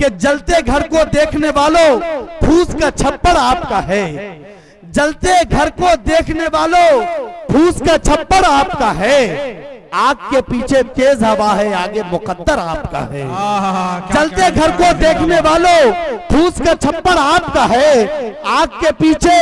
कि जलते घर को देखने वालों फूस का छप्पर आपका है। जलते घर को देखने वालों फूस का छप्पर आपका है। आग के पीछे तेज हवा है, आगे मुकद्दर आपका है। जलते घर को देखने वालों फूस का छप्पर आपका है। आग के पीछे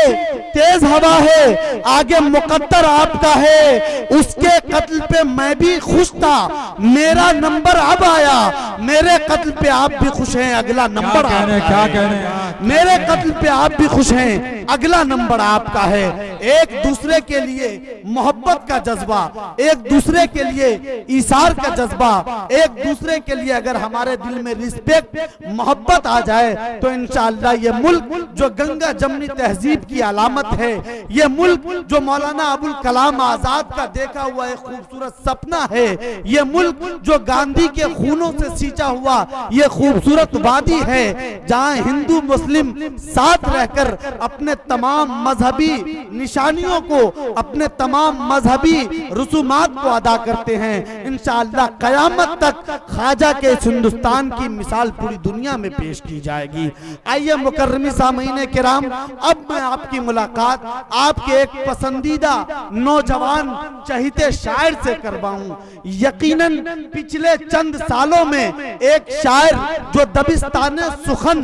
तेज हवा है, आगे मुकद्दर आपका है। उसके कत्ल पे मैं भी खुश था, मेरा नंबर अब आया। मेरे कत्ल पे आप भी खुश हैं, अगला नंबर आपका है। मेरे कत्ल पे आप भी खुश हैं, अगला नंबर आपका है। एक दूसरे के लिए मोहब्बत का जज्बा, एक दूसरे के लिए ईसार का जज्बा, एक दूसरे के लिए अगर हमारे दिल में रिस्पेक्ट मोहब्बत आ जाए तो इंशाअल्लाह ये मुल्क जो गंगा जमनी तहजीब की अलामत है, ये मुल्क जो मौलाना अबुल कलाम आजाद का देखा हुआ एक खूबसूरत सपना है, ये मुल्क जो गांधी के खूनों से सींचा हुआ ये खूबसूरत वादी है, जहां हिंदू मुस्लिम साथ रहकर अपने तमाम मजहबी निशानियों को, अपने तमाम मजहबी रसूमात को अदा करते हैं। इंशाअल्लाह कयामत तक ख्वाजा के इस हिंदुस्तान की मिसाल पूरी दुनिया में पेश की जाएगी। आइए मुकर्रमी सामीने किराम, अब मैं आपकी मुलाकात आपके एक पसंदीदा नौजवान चहीते शायर से करवाऊं। यकीनन पिछले चंद सालों में एक शायर जो दबिस्तान सुखन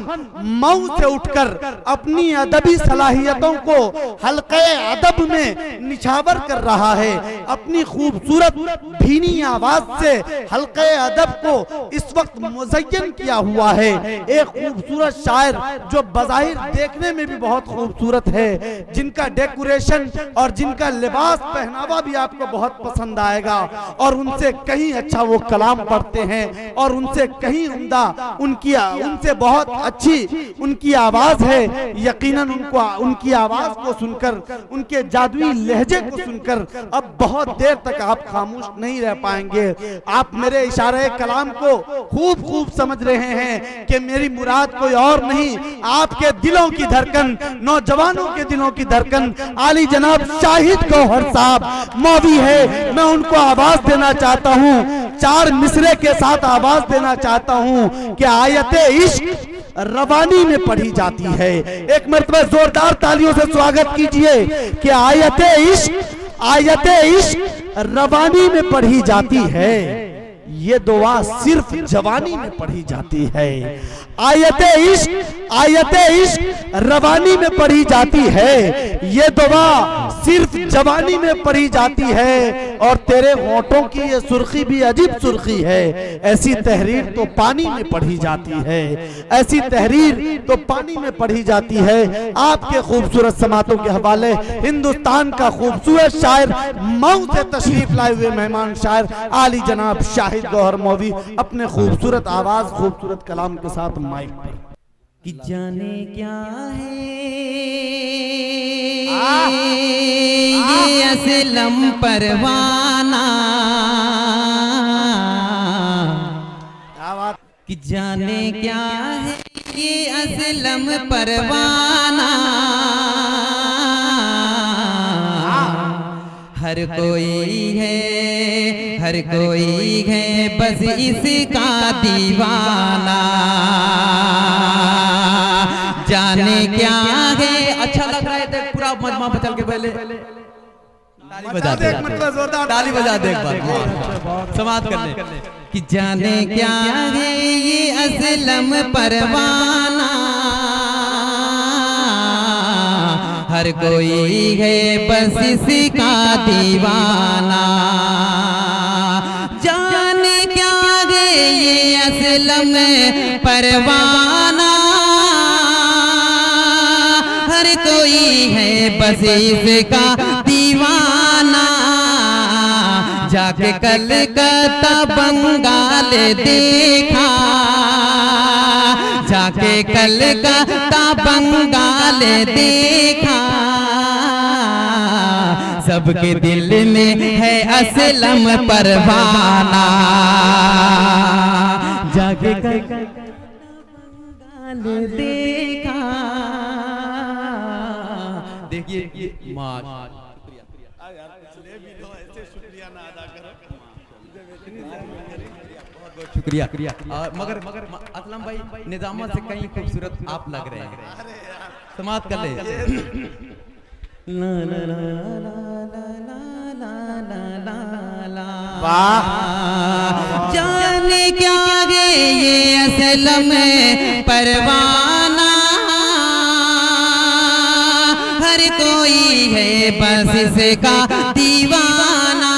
मऊ से उठकर अपनी अदबी सलाहियतों को हल्के अदब में निछावर कर रहा है, अपनी खूबसूरत भीनी आवाज से हल्के अदब को इस वक्त मुज़य्यन किया हुआ है। एक खूबसूरत शायर जो बज़ाहिर देखने में भी बहुत खूबसूरत है, जिनका डेकोरेशन और जिनका लिबास पहनावा भी आपको बहुत पसंद आएगा, और उनसे कहीं अच्छा वो कलाम पढ़ते हैं, और उनसे कहीं उम्दा उनसे बहुत अच्छी उनकी आवाज है। यकीनन उनको उनकी आवाज को सुनकर, उनके जादुई लहजे को सुनकर अब बहुत देर तक आप खामोश नहीं रह पाएंगे। आप मेरे इशारे कलाम को खूब समझ रहे हैं कि मेरी मुराद कोई और नहीं, आपके दिलों की धड़कन, नौजवानों के दिलों की धड़कन आली जनाब शाहिद गौहर साहब मौवी है। मैं उनको आवाज देना चाहता हूँ, चार मिसरे के साथ आवाज देना चाहता हूँ कि आयते इश्क रवानी में पढ़ी जाती है। एक मरतबा जोरदार तालियों से स्वागत कीजिए कि आयते इश्क रवानी में पढ़ी जाती है, ये दुआ सिर्फ जवानी में पढ़ी जाती है। आयते इश्क रवानी में पढ़ी जाती है, ये दुआ सिर्फ जवानी में पढ़ी जाती है। और तेरे होठों की ये सुर्खी भी अजीब सुर्खी है, ऐसी तहरीर तो पानी में पढ़ी जाती है, ऐसी तहरीर तो पानी में पढ़ी जाती है। आपके खूबसूरत समातों के हवाले हिंदुस्तान का खूबसूरत शायर मऊ से तशरीफ लाए हुए मेहमान शायर आली जनाब शाहिद गौहर मौवी अपने खूबसूरत आवाज, खूबसूरत कलाम के साथ माइक पर। कि जाने क्या है ये असलम परवाना, कि जाने क्या है ये असलम परवाना। हर कोई है बस इसका दीवाना। जाने क्या है, अच्छा लग रहा है पूरा मजमा पे चल के पहले ताली बजा दे, ताली बजा दे एक बार समाप्त कर ले। कि जाने क्या है ये असलम परवाना, हर कोई है बस इसका दीवाना। जाने क्या है ये असलम परवाना, हर कोई है बस इसका दीवाना। जाके कलकत्ता बंगाल देखा, जाके कलकत्ता बंगाल देखा, सबके दिल में है असलम परवाना। जाके कलकत्ता बंगाल देखा। देखिए शुक्रिया। मगर असलम भाई निजामा से कहीं खूबसूरत आप लग रहे हैं, समाप्त कर ले। जाने क्या है ये असल में परवाना, हर कोई है बस इसका दीवाना।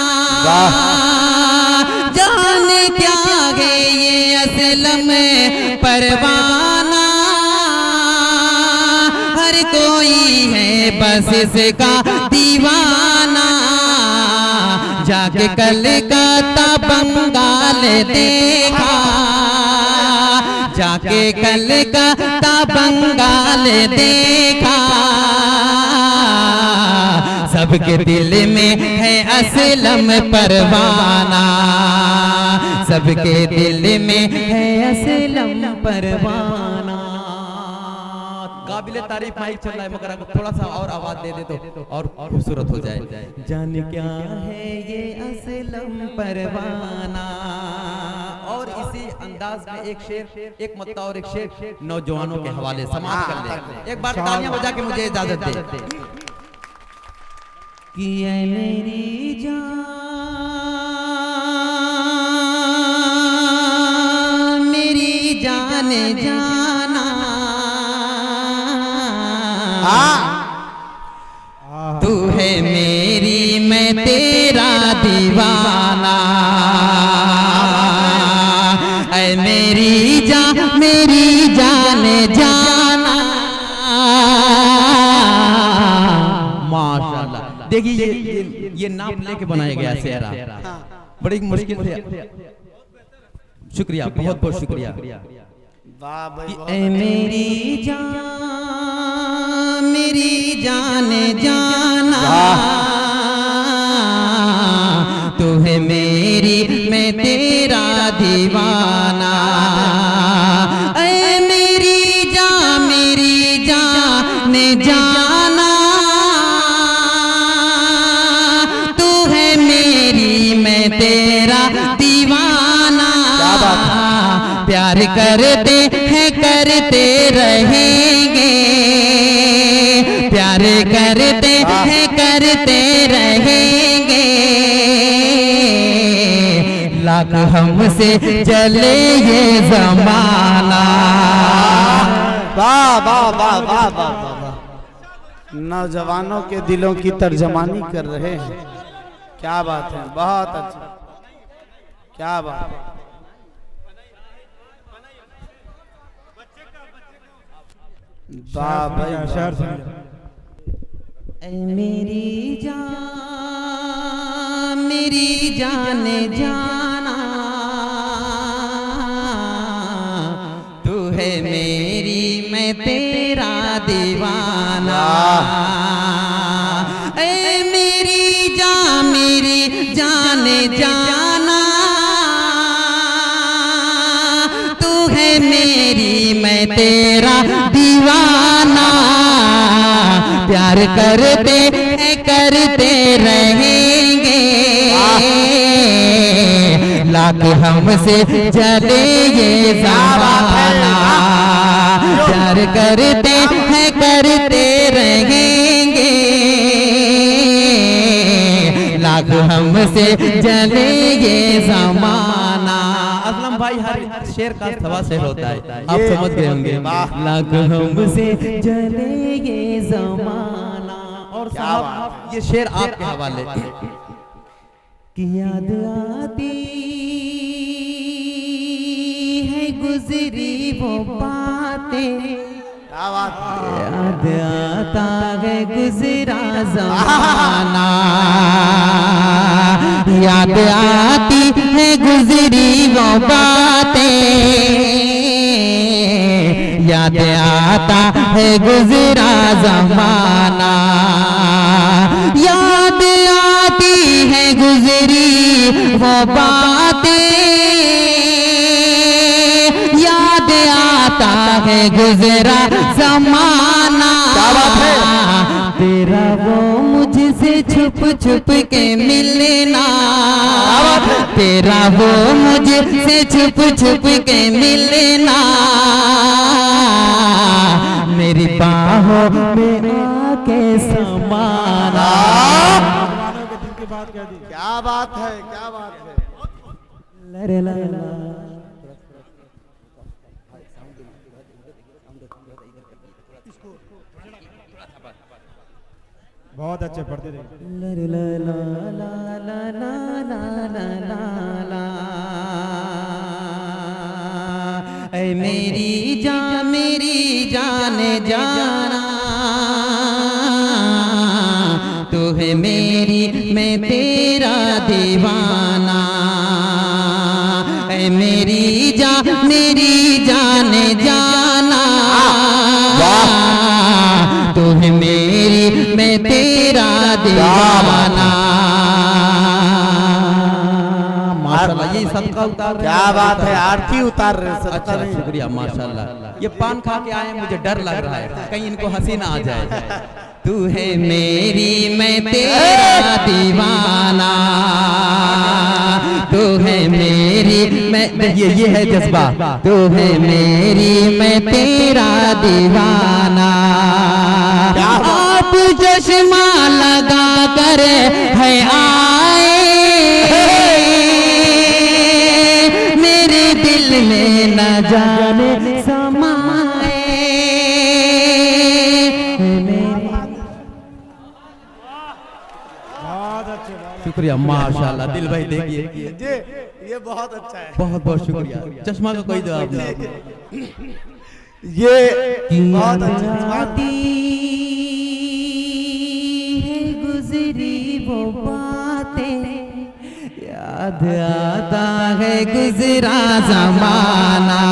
जाने क्या है ये असल में परवाना, हर कोई है बस इसका दीवाना। जाके कलकत्ता बंगाल देखा, जाके कलकत्ता बंगाल देखा, सबके दिल में है असलम परवाना, सबके दिल में है असलम परवाना। काबिले तारीफ माइक चल रहा है, मगर अगर थोड़ा सा और आवाज दे दे तो और खूबसूरत हो जाए। जाने क्या है ये असलम परवाना। और इसी अंदाज में एक शेर, एक मत्ता और एक शेर नौजवानों के हवाले समाप्त कर ले। एक बार तालियां बजा के मुझे इजाजत दे। कि ऐ मेरी जान, मेरी जान जाना, तू है मेरी मैं तेरा दीवाना। ऐ मेरी जान जाना। माशाल्लाह, देखिए ये नाप लेके बनाया गया शेरा, बड़ी मुश्किल से। शुक्रिया, बहुत बहुत शुक्रिया। ऐ मेरी जान जाना, तू है मेरी मैं तेरा दीवाना। ऐ मेरी जान जाना, तू है मेरी मैं तेरा दीवाना। प्यार करते हैं करते रहेंगे, प्यार करते हैं करते रहेंगे। लाख हमसे चले ये जमाना। वाह वाह वाह वाह वाह वाह, नौजवानों के दिलों की तर्जमानी कर रहे हैं। क्या बात है, बहुत अच्छा, क्या बात। वाह भाई, ऐ मेरी जान जाना, तू है मेरी मैं तेरा दीवाना। ऐ मेरी जान जाना, तू है मेरी मैं तेरा दीवाना। प्यार करते हैं करते रहेंगे, लाख हमसे चले ये ज़माना। प्यार करते हैं करते रहेंगे, लाख हमसे चले ये ज़माना। असलम भाई, हर शेर का सवा शेर होता है, आप समझ गए होंगे। लाख हमसे चले ये ज़माना। और साहब ये शेर आपके हवाले। कि याद आती है गुजरी वो बातें, याद आता है गुजरा ज़माना। याद आती है गुजरी वो बातें, याद आता है गुजरा ज़माना। याद आती है गुजरी वो बातें, याद आता है गुजरा ज़माना। तेरा वो मुझसे छुप छुप के मिलना, तेरा वो मुझसे छुप छुप के मिलना, मेरी बाहों में आके समाना। क्या बात है, क्या बात है। बहुत अच्छे पढ़ते थे। ऐ मेरी जान जाना, तू है मेरी मैं तेरा दीवाना। ऐ मेरी जान जाना, तू है मेरी मैं तेरा दीवाना। माशाल्लाह, ये सदका उतार रहे हैं। क्या बात है, आरती उतार रहे हैं, सदका अच्छा, नहीं। शुक्रिया माशाल्लाह। ये पान खा के आए, मुझे डर लग रहा है कहीं इनको हंसी ना आ जाए। तू है मेरी मैं तेरा दीवाना, तू है मेरी मैं ये है जज्बा। तू है मेरी मैं तेरा दीवाना। आप चश्मा लगा कर है आए, मेरे दिल में न जाने समाए। बहुत अच्छे, शुक्रिया माशाल्लाह। दिल भाई देखिए, ये बहुत अच्छा है। बहुत बहुत शुक्रिया। चश्मा का कोई जवाब नहीं। ये बहुत अच्छा आती है गुजरी वो बातें, याद आता है गुजरा जमाना।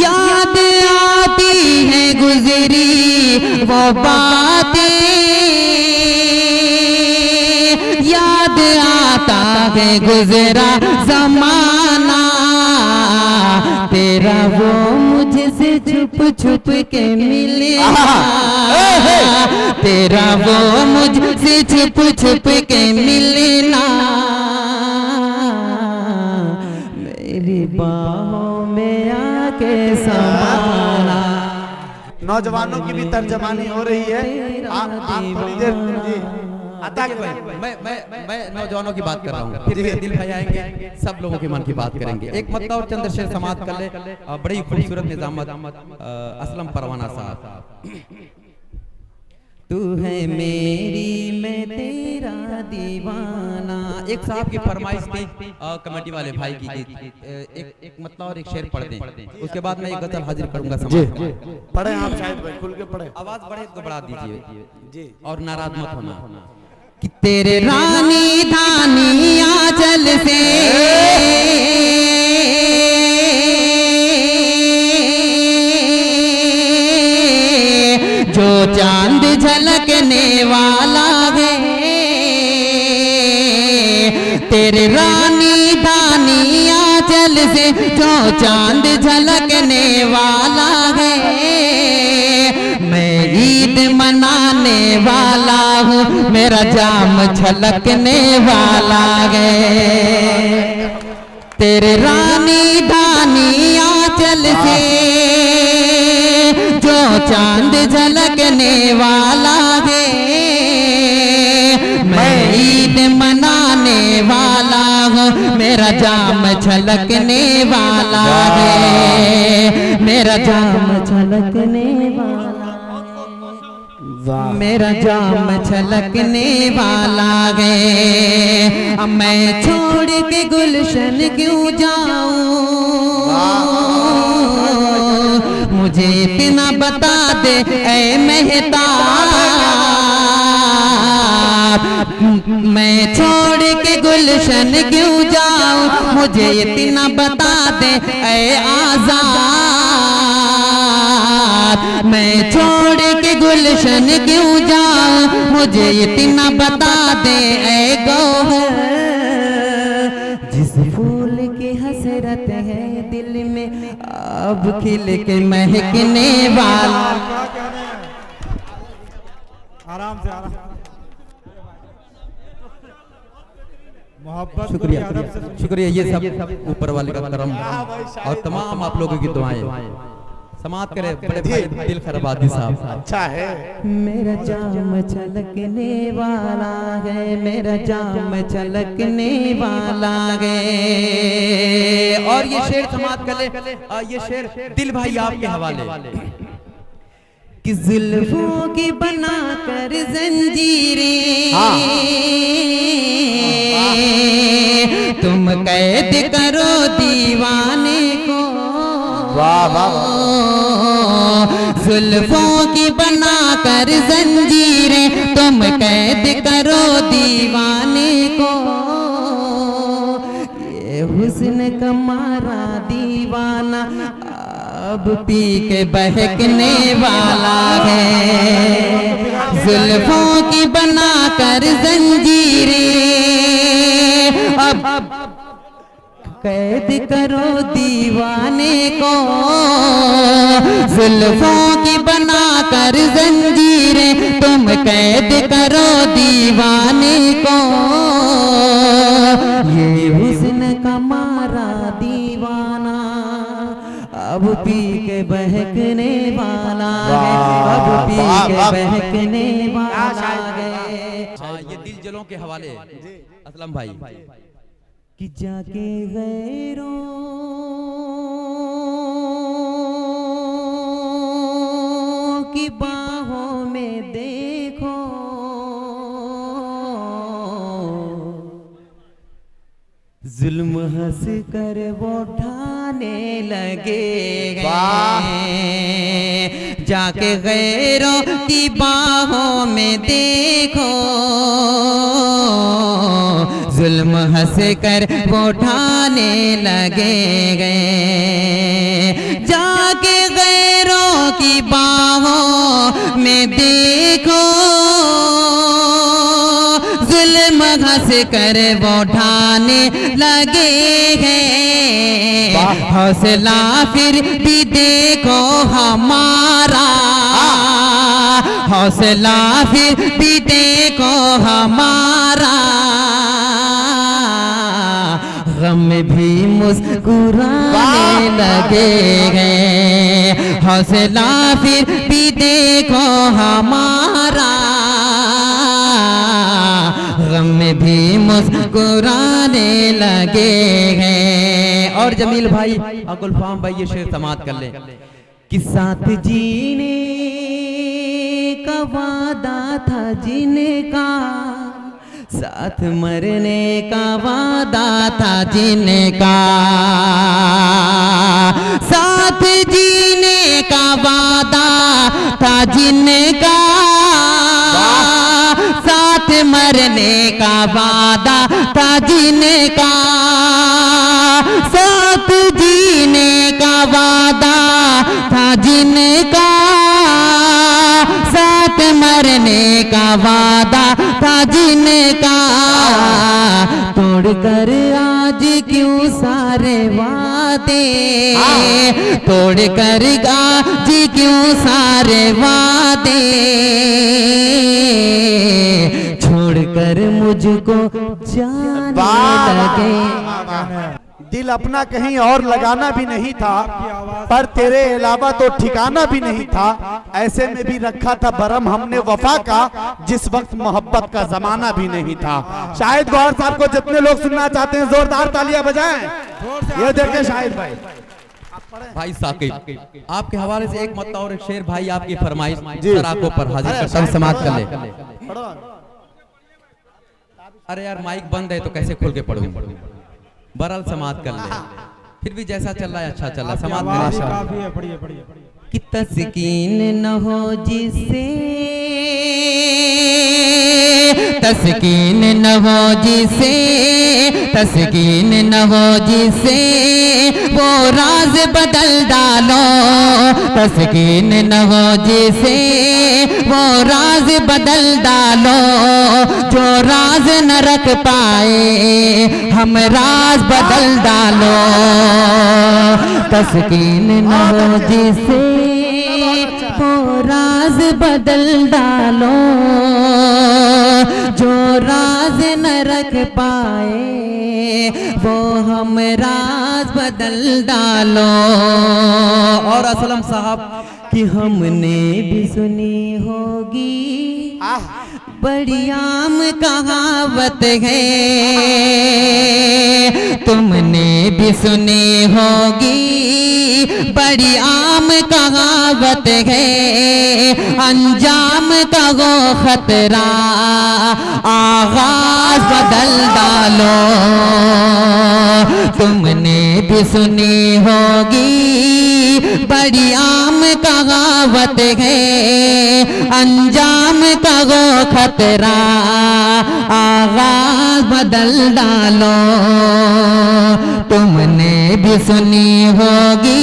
याद आती है गुजरी वो बातें, याद आता है गुजरा जमाना। तेरा वो मुझसे छुप छुप के मिलना, तेरा वो मुझसे छुप छुप के मिलना, मेरी बाहों में आके समाना। नौजवानों की भी तर्जमानी हो रही है। आप थोड़ी देर जी अता के भाई। मैं नौजवानों की बात कर रहा हूँ, फिर दिल भाई आएंगे, सब लोगों के मन की बात करेंगे। एक मतलब और चंद्र शेर समाप्त कर ले। बड़ी खूबसूरत निजामत असलम परवाना साहब। तू है मेरी मैं तेरा दीवाना। एक साहब की फरमाइश थी कमेटी वाले भाई की, एक मतलब और एक शेर पढ़ दें, उसके बाद मैं एक गजल हाजिर करूंगा समाज में। पढ़े आप शायद भाई, खुल के पढ़े। आवाज बढ़े तो बढ़ा दीजिए जी। और नाराज मत होना। कि तेरे रानी धानी आंचल से जो चांद झलकने वाला है, तेरे रानी धानी आंचल से जो चांद झलकने वाला है। मैं ईद मनाने वाला हूँ, मेरा जाम छलकने वाला है। तेरे रानी धानी आंचल से जो चांद झलकने वाला है। मैं ईद मनाने वाला हूँ, मेरा जाम छलकने वाला है, मेरा जाम छलकने वाला, मेरा जाम छलकने वाला है। अब मैं छोड़ के गुलशन क्यों जाऊं, मुझे इतना बता दे ऐ मेहताब। मैं छोड़ के गुलशन क्यों जाऊं, मुझे इतना बता दे ऐ आजाद। मैं छोड़ के गुलशन क्यों जाऊं, मुझे इतना बता दे ऐ गौहर। जिस फूल की हसरत है दिल में, अब खिल के महकने वाला। क्या कहने हैं? आराम से, आराम। मोहब्बत शुक्रिया को भी अदब से सुनिए। शुक्रिया, ये सब ऊपर वाले का करम और तमाम आप लोगों की दुआएं। समाप्त करें बड़े भाई दिल खराब आदि साहब। अच्छा है। मेरा जाम छलकने वाला है, मेरा जाम छलकने वाला है। और ये शेर समाप्त कर ले, ये शेर दिल भाई आपके हवाले। कि जुल्फों की बनाकर जंजीरें तुम कैद करो दीवाने को। वाह वाह। जुल्फों की बनाकर जंजीरें तुम कैद करो दीवाने को। ये हुस्न का मारा दीवाना अब पी के बहकने वाला है। जुल्फों की बनाकर जंजीरें अब कैद करो दीवाने को। जुल्फों की बनाकर जंजीरें तुम कैद करो दीवाने को। ये हुस्न का मारा दीवाना अब पी के बहकने वाला है, अब पी के बहकने वाला है। हाँ, ये दिल जलों के हवाले असलम भाई। कि जाके गैरों की बाहों में देखो, जुल्म हंस कर वो ठाने लगे हैं। जाके गैरों की बाहों में देखो, जुल्म हंस कर वो ठाने लगे गए। जाके गैरों की बाहों में देखो, जुल्म हंस कर वो ठाने लगे हैं। हौसला फिर भी देखो हमारा, हौसला फिर भी देखो हमारा। गम भी मुस्कुराने लगे हैं। हौसला फिर भी देखो हमारा, गम भी मुस्कुराने लगे हैं। और जमील भाई और गुलफाम भाई ये शेर समाप्त कर ले। कि साथ जीने का वादा था जिनका, साथ मरने का वादा था जिनका। साथ जीने का वादा था जिनका, साथ मरने का वादा था जिनका। साथ जीने का वादा था जिनका, साथ मरने का वादा था जिनका। तोड़कर आज क्यों सारे वादे, तोड़कर आज क्यों सारे वादे, छोड़कर मुझको जाने लगे। दिल अपना कहीं और लगाना भी नहीं था, पर तेरे अलावा तो ठिकाना भी नहीं था। ऐसे में भी रखा था भरम हमने वफा का, जिस वक्त मोहब्बत का जमाना भी नहीं था। शाहिद गौहर साहब को जितने लोग सुनना चाहते हैं जोरदार तालियां बजाएं। ये देखें शाहिद भाई। भाई साकिब आपके हवाले से एक मत और एक शेर भाई आपकी फरमाइश सर आपको पर हाजिर करता हूं, समाप्त कर ले। अरे यार माइक बंद है तो कैसे खोल के पढ़ूं, बहरहाल समाप्त कर ले। फिर भी जैसा चल रहा है अच्छा चल रहा है, समाप्त कर। कि तस्कीन न हो जिसे, तस्कीन न हो जिसे, तस्कीन न हो जिसे, वो राज बदल डालो। तस्कीन न हो जिसे, वो राज बदल डालो। जो राज न रख पाए हम राज बदल डालो। तस्कीन न हो जिसे, वो राज बदल डालो, जो राज न रख पाए वो हम राज बदल डालो। और असलम साहब कि हमने भी सुनी होगी बड़ी आम कहावत है, तुमने भी सुनी होगी बड़ी आम कहावत है, अंजाम का वो खतरा आगाज बदल डालो। तुमने भी सुनी होगी बड़ी आम कहावत है, अंजाम का वो खतरा आगाज बदल डालो। तुमने भी सुनी होगी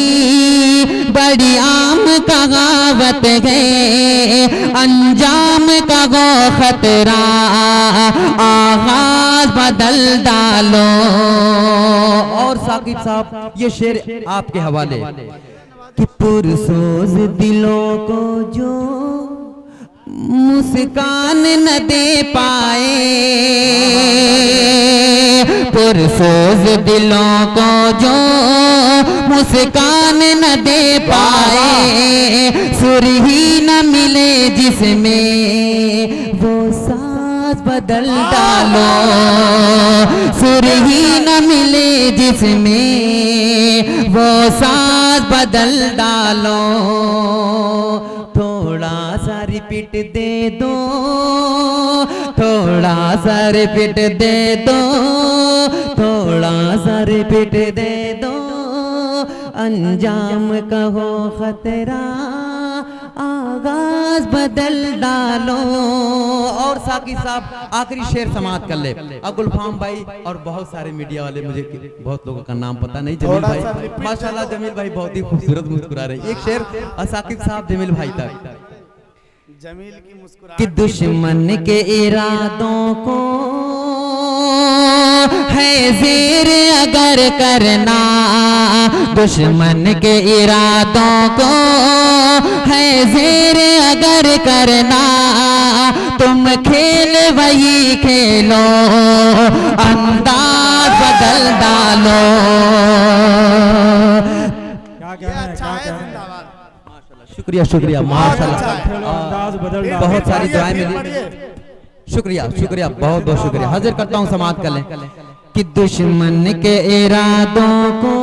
बड़ी आम कहावत है, अंजाम का वो खतरा आगाज बदल डालो। और साकिब साहब ये शेर आपके हवाले। कि पुरसोज दिलों को जो मुस्कान न दे पाए, पुरसोज दिलों को जो मुस्कान न दे पाए, सुर ही न मिले जिसमें वो साज बदल डालो, सुर ही न मिले जिसमें वो साज बदल डालो। थोड़ा सा रिपीट दे दो, थोड़ा सा रिपीट दे दो, थोड़ा सा रिपीट दे दो, अंजाम का हो खतरा आगाज बदल डालो। और साकी साहब आखिरी शेर समाप्त कर ले। अब गुलफाम भाई और बहुत सारे मीडिया वाले, मुझे बहुत लोगों का नाम पता नहीं, जमील भाई माशाल्लाह, जमील भाई बहुत ही खूबसूरत मुस्कुरा रहे। एक शेर साकिब साहब जमील भाई तक। जमील की मुस्कुराहट कि दुश्मन के इरादों को है ज़ेर अगर करना, दुश्मन के इरादों को है ज़ेर अगर करना, तुम खेल वही खेलो, अंदाज बदल डालो। क्या कहना है, क्या कहना है? शुक्रिया शुक्रिया माशाल्लाह, अंदाज बदल डालो। बहुत सारी दुआएं मिली। शुक्रिया शुक्रिया, बहुत बहुत शुक्रिया। हाजिर करता हूँ, समाप्त कर लें। कि दुश्मन के इरादों को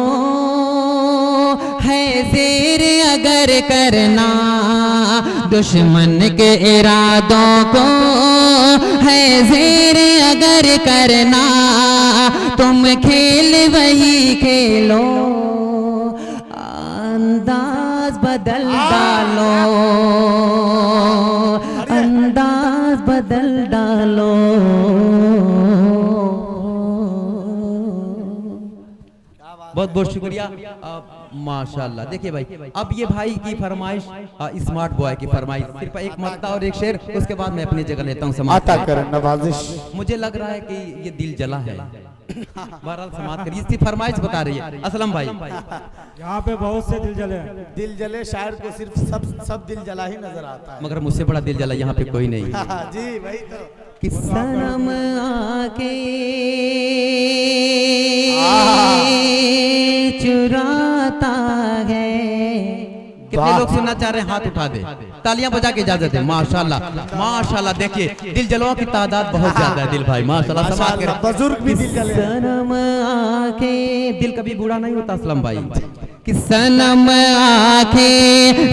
है ज़ेर अगर करना, दुश्मन के इरादों को है ज़ेर अगर करना, तुम खेल वही खेलो, अंदाज बदल डालो, अंदाज बदल डालो। बहुत बहुत शुक्रिया माशाल्लाह। देखिए भाई, अब ये भाई की फरमाइश, स्मार्ट बॉय की फरमाइश, सिर्फ एक मक्ता और एक शेर, उसके बाद मैं अपनी जगह लेता हूँ। आता कर नवाजिश। मुझे लग रहा है कि ये दिल जला है। बहरहाल समाप्त करिए, इसकी फरमाइश बता रही है असलम भाई। यहाँ पे बहुत से दिल जले हैं। दिल जले शायर को सिर्फ सब दिल जला ही नजर आता है, मगर मुझसे बड़ा दिल जला यहाँ पे कोई नहीं। जी वही तो। कि सनम आके चुराता है। कितने लोग सुनना चाह रहे हैं, हाथ उठा दे, तालियां बजा के इजाजत है। माशाल्लाह माशाल्लाह, देखिए दिल जलों की तादाद बहुत ज्यादा है। दिल भाई माशाल्लाह, समाज के बुजुर्ग भी दिल जले। सनम आके, दिल कभी बूढ़ा नहीं होता असलम भाई। कि सनम आके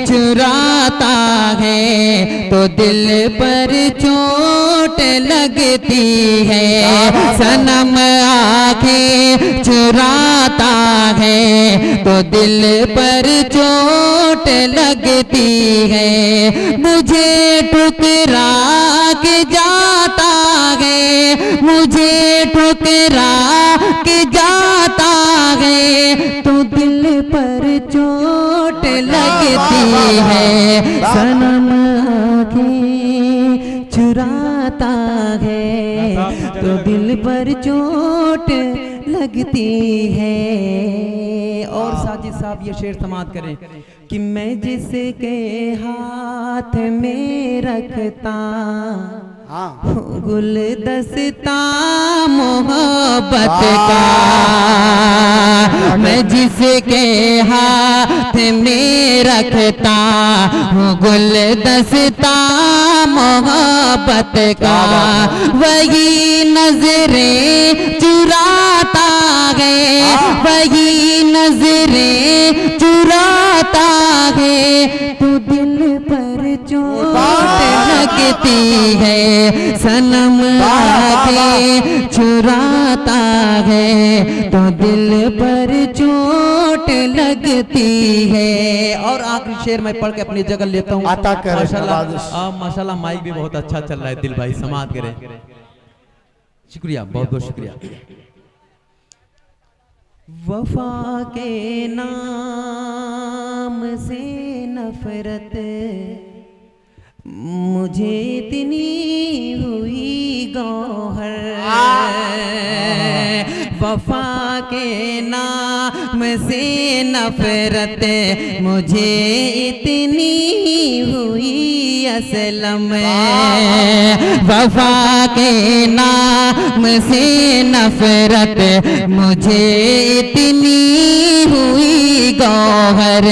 चुराता है तो दिल पर चोट लगती है, सनम आके चुराता है तो दिल पर चोट लगती है, मुझे ठुकरा के जाता है, मुझे ठुकरा के जाता है तो दिल पर चोट लगती है, सनम आँखें चुराता है तो दिल पर चोट लगती है। और साजिद साहब ये शेर समाप्त करें कि मैं जिसके हाथ में रखता गुलदस्ता मोहब्बत का, मैं जिसके हाथ में रखता हूँ गुलदस्ता मोहब्बत का, वही नजरें चुराता है, वही नजरें चुराता है, तो दिल पर चोट लगती है, सनम आके चुराता है, तो दिल पर चोट लगती है। और आखिरी शेर मैं पढ़ के अपनी जगह लेता हूँ। माशाल्लाह माइक भी बहुत अच्छा चल रहा है, दिल भाई समाप्त करें, शुक्रिया, बहुत बहुत शुक्रिया। वफा के नाम से नफरत मुझे इतनी हुई गौहर, वफा के नाम से नफरत मुझे इतनी हुई असलम, वफा के नाम से नफरत मुझे इतनी हुई गौहर,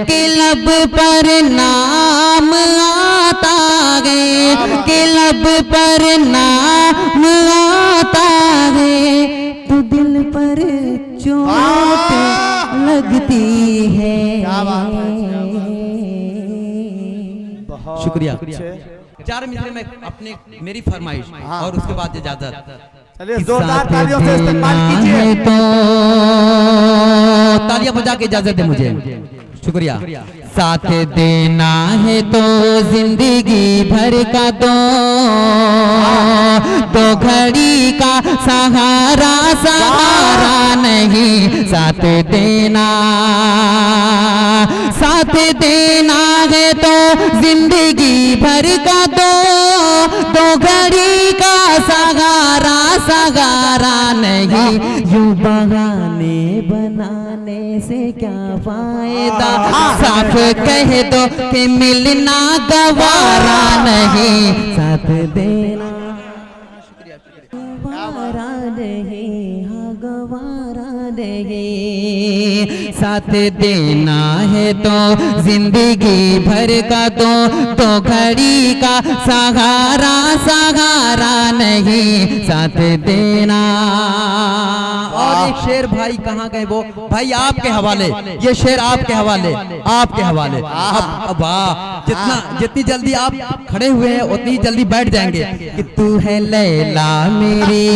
के लब पर नाम आता है, के लब पर नाम आता है, तो दिल पर चोट लगती है। शुक्रिया। 4 मिनट में अपने मेरी फरमाइश और उसके बाद इजाजत। चलिए जोरदार तालियों से इस्तेमाल कीजिए। तो तालियां बजा के इजाजत दे मुझे, शुक्रिया। साथ देना है तो जिंदगी भर का दो, तो घड़ी का सहारा सहारा नहीं, साथ देना, साथ देना है तो जिंदगी भर का दो, तो घड़ी का सहारा सहारा नहीं, यूं बहाने बनाने से क्या फायदा, साफ कह दो कि मिलना गवारा नहीं, साथ देना गवारा नहीं, हाँ गवारा नहीं, साथ देना है तो जिंदगी भर का दो, तो घड़ी का सहारा सहारा नहीं, साथ देना। और एक शेर भाई कहाँ गए वो भाई, आपके हवाले, ये शेर आपके हवाले, आपके हवाले। अब वाह, जितनी जल्दी आप खड़े हुए हैं उतनी जल्दी बैठ जाएंगे कि तू है लैला मेरी,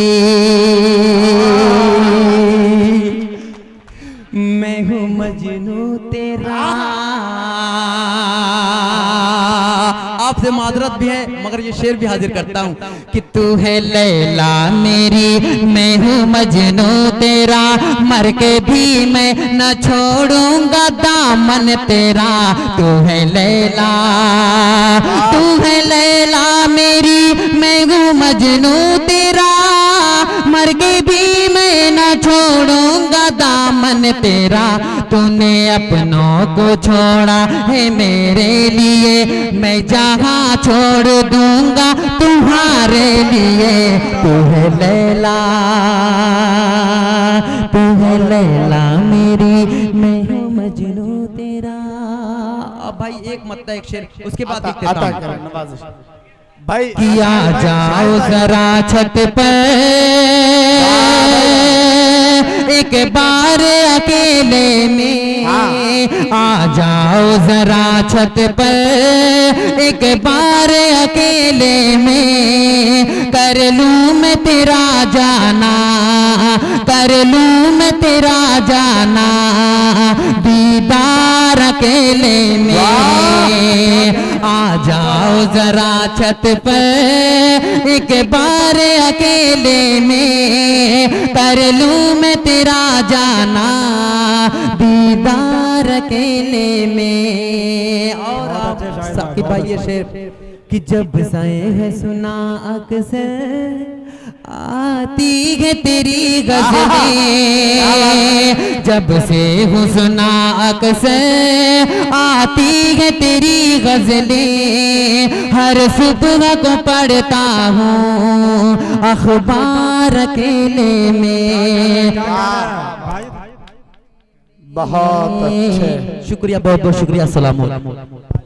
मैं हूँ मजनू तेरा। आपसे माजरत भी है मगर ये शेर भी हाजिर करता हूँ कि तू है लैला मेरी, मैं हूँ मजनू तेरा, मर के भी मैं न छोड़ूंगा दामन तेरा, तू है लैला, तू है लैला मेरी, मैं हूँ मजनू तेरा, मर के भी मैं न छोड़ूंगा दामन तेरा, तूने अपनों को छोड़ा है मेरे लिए, मैं जहाँ छोड़ दूंगा तुम्हारे लिए, तू है लैला, तू है लैला मेरी, मैं हूँ मजनू तेरा। अब भाई एक मतलब एक शेर उसके बाद भाई किया जाओ जरा छत पर एक बार अकेले में, आ जाओ जरा छत पर एक बार अकेले में, कर लूं मैं तेरा जाना, कर लूं मैं तेरा जाना, दीदार अकेले में, आ जाओ जरा छत पर एक बार अकेले में, कर लूं मैं तेरा जाना, दीदार अकेले में। और सबके भाई ये शेर कि जब साए है सुना अक्सर आती है तेरी गज़लें, जब से हुस्नाक से आती है तेरी गजलें, हर सुबह को पढ़ता हूँ अखबार अकेले में। भाई बहुत अच्छे। शुक्रिया, बहुत बहुत शुक्रिया। अस्सलाम वालेकुम।